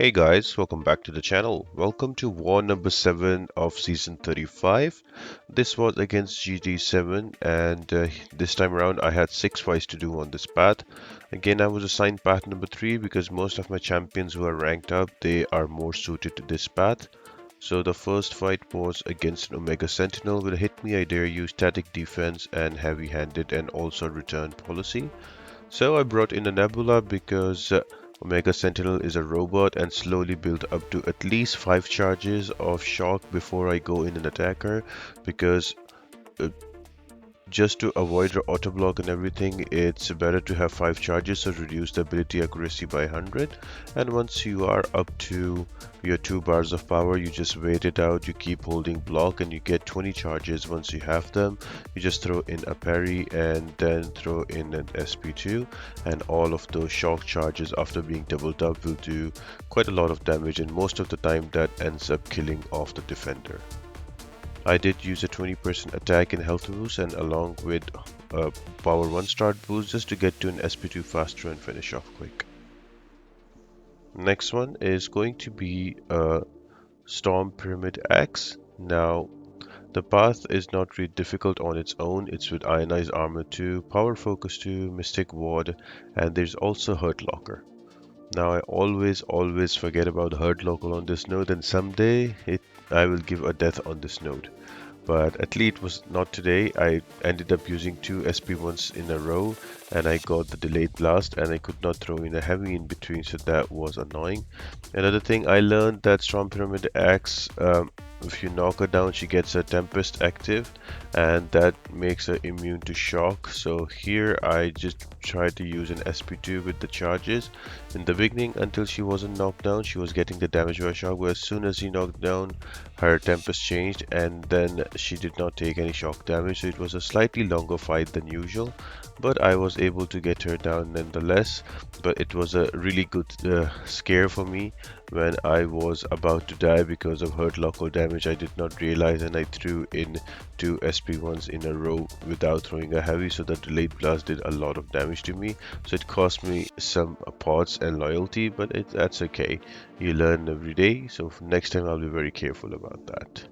Hey guys, welcome back to the channel. Welcome to war number 7 of season 35. This was against GT7 and this time around I had 6 fights to do on this path. Again, I was assigned path number 3 because most of my champions who are ranked up, they are more suited to this path. So the first fight was against an Omega Sentinel with a hit me, I dare use static defense and heavy-handed and also return policy. So I brought in a Nebula because Omega Sentinel is a robot and slowly build up to at least 5 charges of shock before I go in and attack her because uh, just to avoid her auto block and everything, it's better to have 5 charges, so reduce the ability accuracy by 100. And once you are up to your 2 bars of power, you just wait it out, you keep holding block and you get 20 charges. Once you have them, you just throw in a parry and then throw in an SP2, and all of those shock charges after being doubled up will do quite a lot of damage, and most of the time that ends up killing off the defender. I did use a 20% attack and health boost and along with a power 1 start boost just to get to an SP2 faster and finish off quick. Next one is going to be a Storm Pyramid Axe. Now the path is not really difficult on its own. It's with Ionized Armor 2, Power Focus 2, Mystic Ward, and there's also Hurt Locker. Now I always forget about Hurt Locker on this node, and someday I will give a death on this node. But at least it was not today. I ended up using 2 SP1s in a row and I got the delayed blast and I could not throw in a heavy in between, so that was annoying. Another thing I learned that Storm Pyramid Axe, if you knock her down, she gets a Tempest active and that makes her immune to shock. So here I just tried to use an SP2 with the charges. In the beginning, until she wasn't knocked down, she was getting the damage by shock, but as soon as he knocked down, her Tempest changed and then she did not take any shock damage, so it was a slightly longer fight than usual, but I was able to get her down nonetheless. But it was a really good scare for me when I was about to die because of hurt local damage. I did not realize and I threw in 2 SP1s in a row without throwing a heavy, so the delayed blast did a lot of damage to me, so it cost me some pots and loyalty, but that's okay. You learn every day, so next time I'll be very careful about that.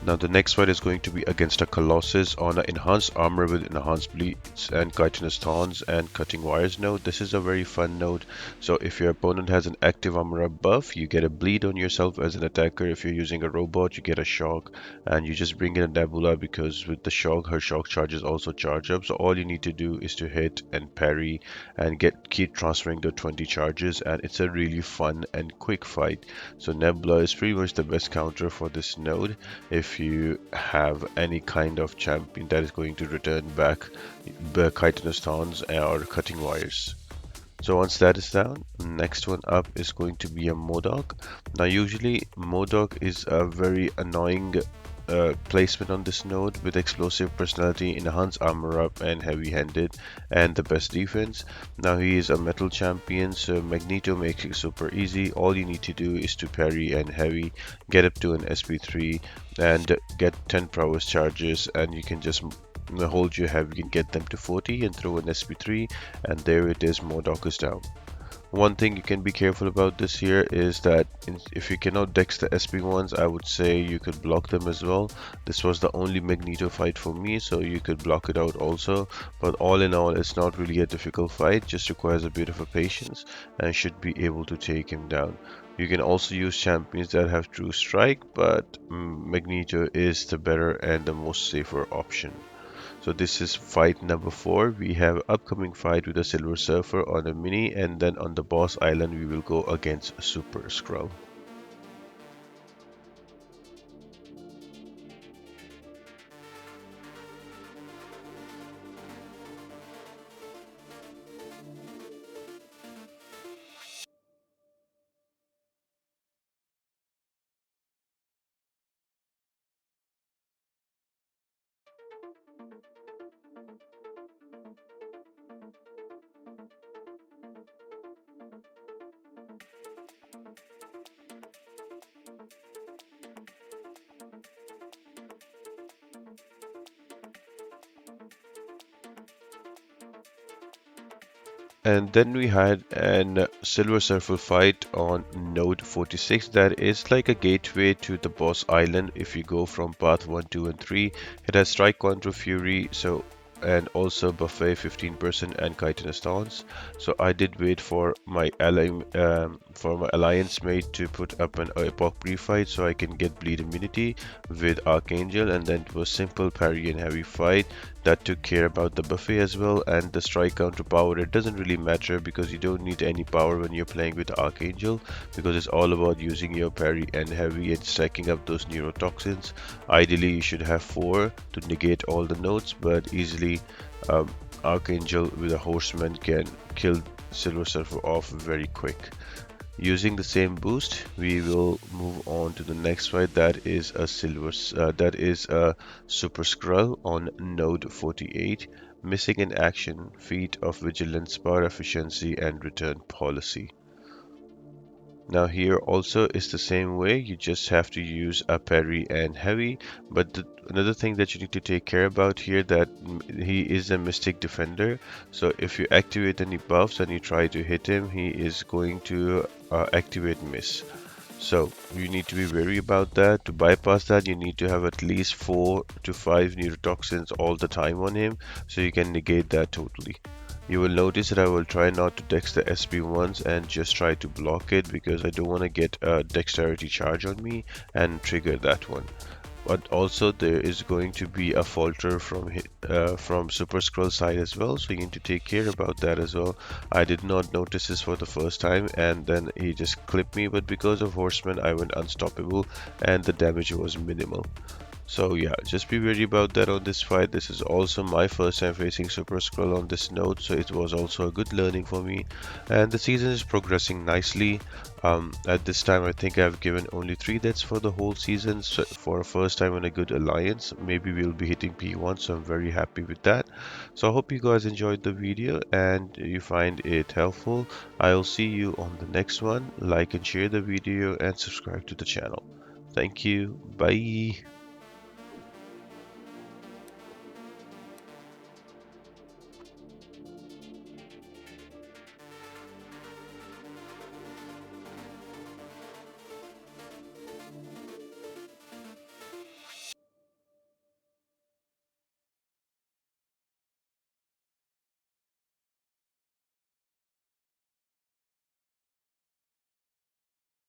Now the next fight is going to be against a Colossus on an enhanced armor with enhanced bleeds and chitinous thorns and cutting wires node. This is a very fun node. So if your opponent has an active armor buff, you get a bleed on yourself as an attacker. If you're using a robot, you get a shock, and you just bring in a Nebula because with the shock, her shock charges also charge up. So all you need to do is to hit and parry and keep transferring the 20 charges, and it's a really fun and quick fight. So Nebula is pretty much the best counter for this node if you have any kind of champion that is going to return back the chitinous thorns or cutting wires. So once that is down, next one up is going to be a M.O.D.O.K. Now usually M.O.D.O.K is a very annoying placement on this node with explosive personality, enhanced armor up, and heavy-handed, and the best defense. Now he is a metal champion, so Magneto makes it super easy. All you need to do is to parry and heavy, get up to an SP3, and get 10 prowess charges, and you can just hold your heavy and get them to 40 and throw an SP3, and there it is, M.O.D.O.K is down. One thing you can be careful about this here is that if you cannot dex the SP1s, I would say you could block them as well. This was the only Magneto fight for me, so you could block it out also. But all in all, it's not really a difficult fight, just requires a bit of a patience and should be able to take him down. You can also use champions that have true strike, but Magneto is the better and the most safer option. So this is fight number 4. We have upcoming fight with a Silver Surfer on a mini, and then on the boss island we will go against Super Skrull. And then we had an Silver Surfer fight on Node 46 that is like a gateway to the boss island if you go from path 1, 2 and 3. It has Strike Counter Fury, and also buffet 15% and chitinous stance. So I did wait for my alliance mate to put up an epoch pre-fight so I can get bleed immunity with Archangel, and then it was simple parry and heavy fight that took care about the buffet as well. And the strike counter power, it doesn't really matter because you don't need any power when you're playing with Archangel, because it's all about using your parry and heavy and stacking up those neurotoxins. Ideally you should have 4 to negate all the nodes, but easily Archangel with a horseman can kill Silver Surfer off very quick. Using the same boost, we will move on to the next fight. That is a Super Skrull on Node 48, missing in action, feat of vigilance, power efficiency, and return policy. Now here also is the same way, you just have to use a parry and heavy, but another thing that you need to take care about here that he is a mystic defender, so if you activate any buffs and you try to hit him, he is going to activate miss. So you need to be wary about that. To bypass that, you need to have at least 4 to 5 neurotoxins all the time on him, so you can negate that totally. You will notice that I will try not to dex the SP1s and just try to block it because I don't want to get a dexterity charge on me and trigger that one. But also there is going to be a falter from Super Skrull side as well, so you need to take care about that as well. I did not notice this for the first time, and then he just clipped me, but because of Horseman I went unstoppable and the damage was minimal. So yeah, just be wary about that on this fight. This is also my first time facing Super Skrull on this node, so it was also a good learning for me. And the season is progressing nicely. At this time, I think I've given only 3 deaths for the whole season. So for a first time in a good alliance, maybe we'll be hitting P1, so I'm very happy with that. So I hope you guys enjoyed the video and you find it helpful. I'll see you on the next one. Like and share the video and subscribe to the channel. Thank you. Bye.